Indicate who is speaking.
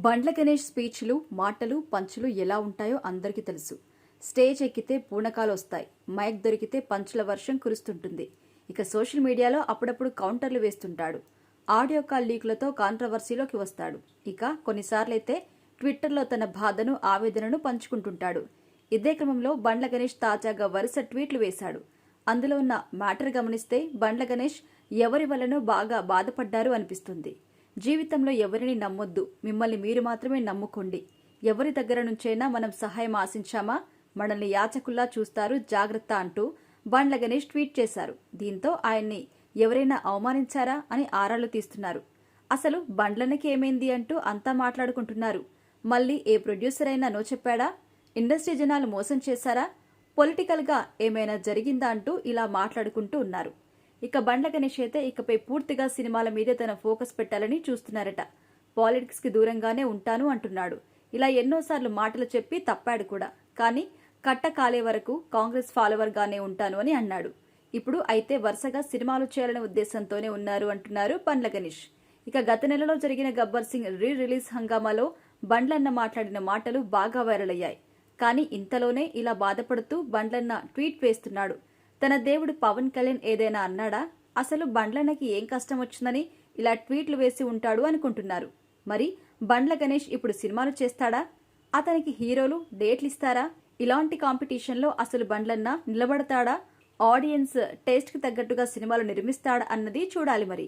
Speaker 1: బండ్ల గణేష్ స్పీచ్లు, మాటలు, పంచులు ఎలా ఉంటాయో అందరికీ తెలుసు. స్టేజ్ ఎక్కితే పూనకాలు వస్తాయి, మైక్ దొరికితే పంచుల వర్షం కురుస్తుంటుంది. ఇక సోషల్ మీడియాలో అప్పుడప్పుడు కౌంటర్లు వేస్తుంటాడు. ఆడియో కాల్ లీకులతో కాంట్రవర్సీలోకి వస్తాడు. ఇక కొన్నిసార్లైతే ట్విట్టర్లో తన బాధను, ఆవేదనను పంచుకుంటుంటాడు. ఇదే క్రమంలో బండ్ల గణేష్ తాజాగా వరుస ట్వీట్లు వేశాడు. అందులో ఉన్న మ్యాటర్ గమనిస్తే బండ్ల గణేష్ ఎవరి వల్లనో బాగా బాధపడ్డారు అనిపిస్తుంది. జీవితంలో ఎవరిని నమ్మొద్దు, మిమ్మల్ని మీరు మాత్రమే నమ్ముకోండి. ఎవరి దగ్గర నుంచైనా మనం సహాయం ఆశించామా, మనల్ని యాచకుల్లా చూస్తారు, జాగ్రత్త అంటూ బండ్ల గణేష్ ట్వీట్ చేశారు. దీంతో ఆయన్ని ఎవరైనా అవమానించారా అని ఆరాలు తీస్తున్నారు. అసలు బండ్లనికి ఏమైంది అంటూ అంతా మాట్లాడుకుంటున్నారు. మళ్ళీ ఏ ప్రొడ్యూసర్ అయినా నో చెప్పాడా? ఇండస్ట్రీ జనాలు మోసం చేశారా? పొలిటికల్ గా ఏమైనా జరిగిందా అంటూ ఇలా మాట్లాడుకుంటూ ఉన్నారు. ఇక బండ్ల గణేష్ అయితే ఇకపై పూర్తిగా సినిమాల మీదే తన ఫోకస్ పెట్టాలని చూస్తున్నారట. పాలిటిక్స్ కి దూరంగానే ఉంటాను అంటున్నాడు. ఇలా ఎన్నోసార్లు మాటలు చెప్పి తప్పాడు కూడా. కానీ కట్ట కాలే వరకు కాంగ్రెస్ ఫాలోవర్ గానే ఉంటాను అని అన్నాడు. ఇప్పుడు అయితే వరుసగా సినిమాలు చేయాలనే ఉద్దేశంతోనే ఉన్నారు అంటున్నారు బండ్ల గణేష్. ఇక గత నెలలో జరిగిన గబ్బర్ సింగ్ రిలీజ్ హంగామాలో బండ్లన్న మాట్లాడిన మాటలు బాగా వైరల్ అయ్యాయి. కానీ ఇంతలోనే ఇలా బాధపడుతూ బండ్లన్న ట్వీట్ వేస్తున్నాడు. తన దేవుడు పవన్ కళ్యాణ్ ఏదైనా అన్నాడా? అసలు బండ్లన్నకి ఏం కష్టం వచ్చిందని ఇలా ట్వీట్లు వేసి ఉంటాడు అనుకుంటున్నారు. మరి బండ్ల గణేష్ ఇప్పుడు సినిమాలు చేస్తాడా? అతనికి హీరోలు డేట్లు ఇస్తారా? ఇలాంటి కాంపిటీషన్లో అసలు బండ్లన్న నిలబడతాడా? ఆడియన్స్ టేస్ట్ కి తగ్గట్టుగా సినిమాలు నిర్మిస్తాడా అన్నది చూడాలి మరి.